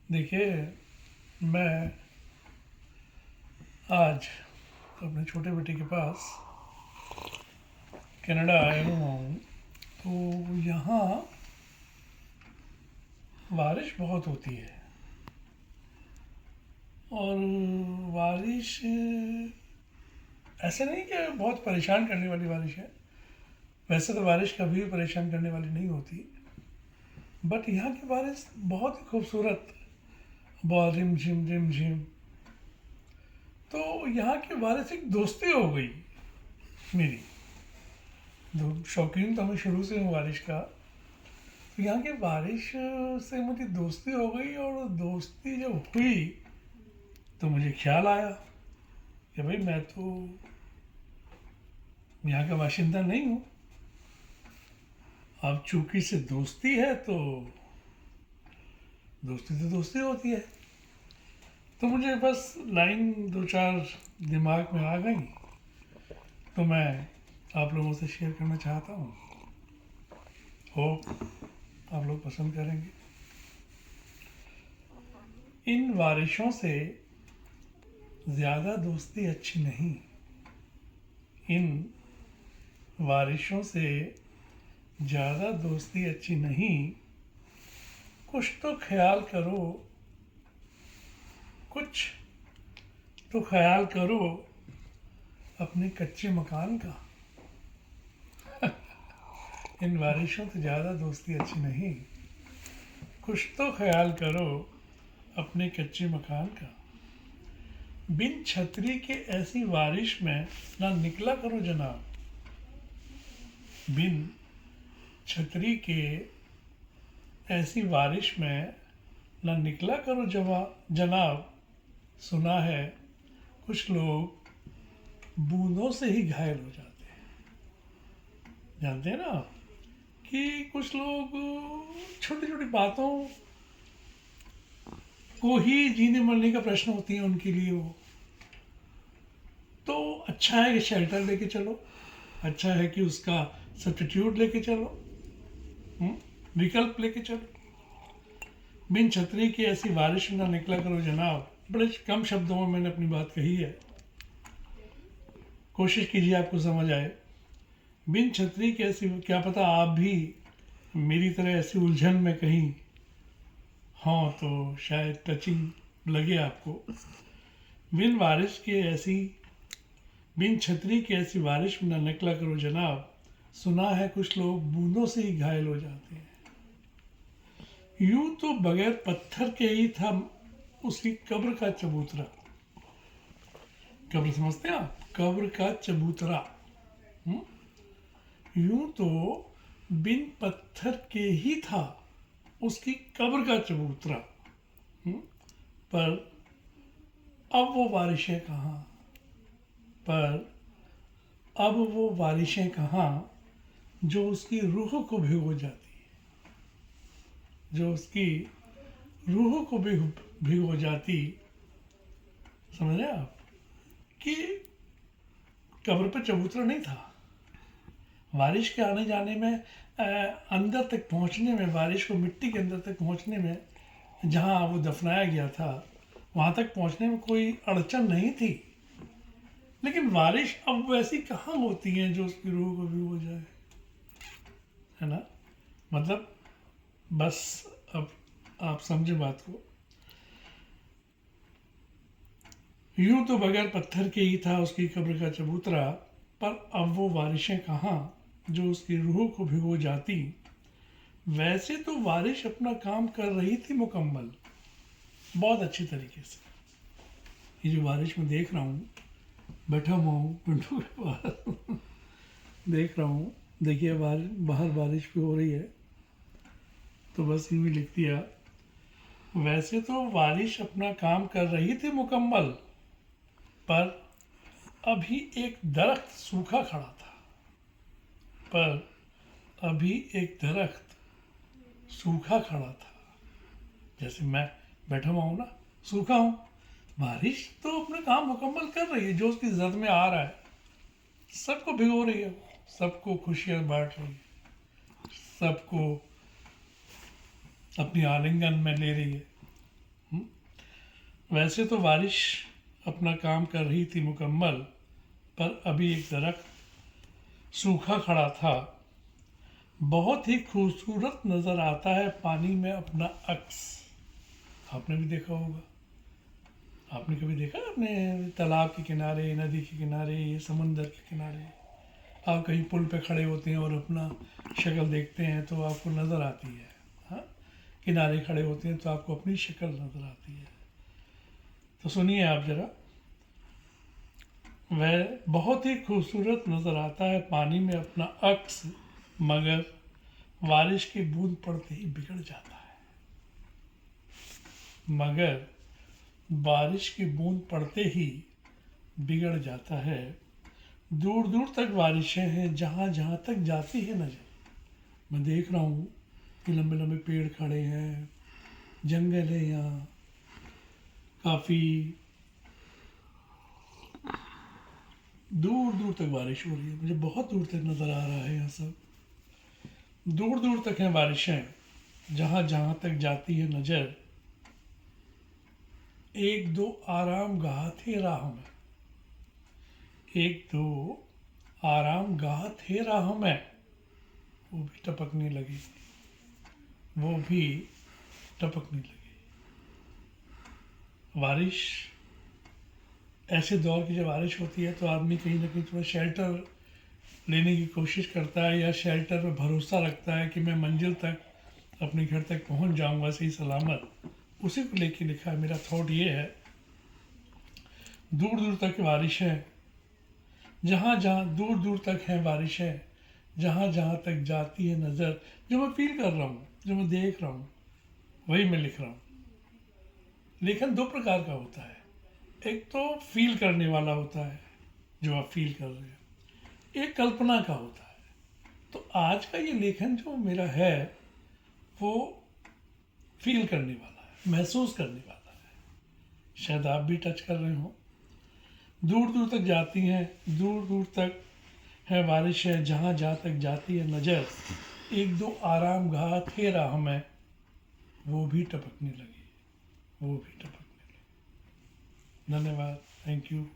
देखिए, मैं आज अपने छोटे बेटे के पास कनाडा आया हुआ हूँ। तो यहाँ बारिश बहुत होती है और बारिश ऐसे नहीं कि बहुत परेशान करने वाली बारिश है। वैसे तो बारिश कभी भी परेशान करने वाली नहीं होती, बट यहाँ की बारिश बहुत ही खूबसूरत, बहुत रिम झिम रिम झिम। तो यहाँ की बारिश एक दोस्ती हो गई मेरी। शौकीन तो मैं शुरू से हूँ बारिश का। तो यहाँ की बारिश से मेरी दोस्ती हो गई, और दोस्ती जब हुई तो मुझे ख्याल आया कि भाई मैं तो यहाँ का बाशिंदा नहीं हूँ। अब चूंकि से दोस्ती है तो दोस्ती होती है। तो मुझे बस लाइन दो चार दिमाग में आ गई, तो मैं आप लोगों से शेयर करना चाहता हूँ। होप आप लोग पसंद करेंगे। इन बारिशों से ज़्यादा दोस्ती अच्छी नहीं। इन बारिशों से ज़्यादा दोस्ती अच्छी नहीं। कुछ तो ख्याल करो, कुछ तो ख्याल करो अपने कच्चे मकान का। इन बारिशों से ज़्यादा दोस्ती अच्छी नहीं। कुछ तो ख्याल करो अपने कच्चे मकान का। बिन छतरी के ऐसी बारिश में ना निकला करो जनाब। बिन छतरी के ऐसी बारिश में ना निकला करो जनाब। सुना है कुछ लोग बूंदों से ही घायल हो जाते हैं। जानते हैं ना आप कि कुछ लोग छोटी छोटी बातों को ही जीने मरने का प्रश्न होती है उनके लिए। वो तो अच्छा है कि शेल्टर लेके चलो, अच्छा है कि उसका सब्स्टिट्यूट लेके चलो, विकल्प लेके चलो। बिन छतरी की ऐसी बारिश में ना निकला करो जनाब। बड़े कम शब्दों में मैंने अपनी बात कही है, कोशिश कीजिए आपको समझ आए। बिन छतरी की ऐसी, क्या पता आप भी मेरी तरह ऐसी उलझन में कहीं हों तो शायद टचिंग लगे आपको। बिन बारिश के ऐसी बिन छतरी की ऐसी बारिश में ना निकला करो जनाब। सुना है कुछ लोग बूंदों से ही घायल हो जाते हैं। यूं तो बगैर पत्थर के ही था उसकी कब्र का चबूतरा। कब्र समझते हैं आप? कब्र का चबूतरा। यूं तो बिन पत्थर के ही था उसकी कब्र का चबूतरा। पर अब वो बारिशें कहाँ? पर अब वो बारिशें कहाँ जो उसकी रूह को भिगो जाती है, जो उसकी रूह को भिगो जाती। समझ रहे आप कि कब्र पे चबूतरा नहीं था। बारिश के आने जाने में, अंदर तक पहुंचने में, बारिश को मिट्टी के अंदर तक पहुंचने में, जहां वो दफनाया गया था वहां तक पहुंचने में कोई अड़चन नहीं थी। लेकिन बारिश अब वैसी कहाँ होती है जो उसकी रूह को भिगो जाए, है ना? मतलब बस अब आप समझे बात को। यूं तो बगैर पत्थर के ही था उसकी कब्र का चबूतरा, पर अब वो बारिशें कहाँ जो उसकी रूह को भिगो जाती। वैसे तो बारिश अपना काम कर रही थी मुकम्मल, बहुत अच्छी तरीके से। ये जो बारिश में देख रहा हूँ, बैठा हुआ हूँ पिंटू के पास देख रहा हूँ। देखिए बाहर बारिश भी हो रही है, तो बस यूँ ही लिख दिया। वैसे तो बारिश अपना काम कर रही थी मुकम्मल, पर अभी एक दरख्त सूखा खड़ा था। पर अभी एक दरख्त सूखा खड़ा था। जैसे मैं बैठा हुआ हूँ ना, सूखा हूँ। बारिश तो अपना काम मुकम्मल कर रही है, जो उसकी जद में आ रहा है सबको भिगो रही है, सबको खुशियाँ बांट रही है, सबको अपनी आलिंगन में ले रही है। वैसे तो बारिश अपना काम कर रही थी मुकम्मल, पर अभी एक दरख्त सूखा खड़ा था। बहुत ही खूबसूरत नज़र आता है पानी में अपना अक्स। आपने भी देखा होगा। आपने कभी देखा अपने तालाब के किनारे, नदी के किनारे, समुंदर के किनारे आप कहीं पुल पे खड़े होते हैं और अपना शक्ल देखते हैं तो आपको नज़र आती है। हाँ, किनारे खड़े होते हैं तो आपको अपनी शक्ल नज़र आती है। तो सुनिए आप ज़रा, वह बहुत ही खूबसूरत नज़र आता है पानी में अपना अक्स, मगर बारिश की बूंद पड़ते ही बिगड़ जाता है। मगर बारिश की बूंद पड़ते ही बिगड़ जाता है। दूर दूर तक बारिशें हैं, जहाँ जहाँ तक जाती है नजर। मैं देख रहा हूँ कि लंबे लंबे पेड़ खड़े हैं, जंगल है यहाँ काफ़ी। दूर दूर तक बारिश हो रही है, मुझे बहुत दूर तक नज़र आ रहा है। यहाँ सब दूर दूर तक हैं बारिशें, जहाँ जहाँ तक जाती है नज़र। एक दो आराम गाह थे राह में, एक दो आराम गाह थे राह में, वो भी टपकने लगी, वो भी टपकने लगी। बारिश, ऐसे दौर की जब बारिश होती है तो आदमी कहीं ना कहीं थोड़ा शेल्टर लेने की कोशिश करता है, या शेल्टर पर भरोसा रखता है कि मैं मंजिल तक, अपने घर तक पहुंच जाऊंगा सही सलामत। उसी को लेके लिखा है। मेरा थॉट ये है, दूर दूर तक बारिश है, जहाँ जहाँ दूर दूर तक है बारिश है, जहाँ जहाँ तक जाती है नज़र। जो मैं फील कर रहा हूँ, जो मैं देख रहा हूँ, वही मैं लिख रहा हूँ। लेखन दो प्रकार का होता है। एक तो फील करने वाला होता है, जो आप फील कर रहे हैं। एक कल्पना का होता है। तो आज का ये लेखन जो मेरा है, वो फील करने वाला है, महसूस करने वाला है। शायद आप भी टच कर रहे हो। दूर दूर तक जाती हैं, दूर दूर तक है बारिश है, जहाँ जहाँ तक जाती है नज़र। एक दो आराम गाह थे राह में, वो भी टपकने लगी, वो भी टपकने लगी। धन्यवाद, थैंक यू।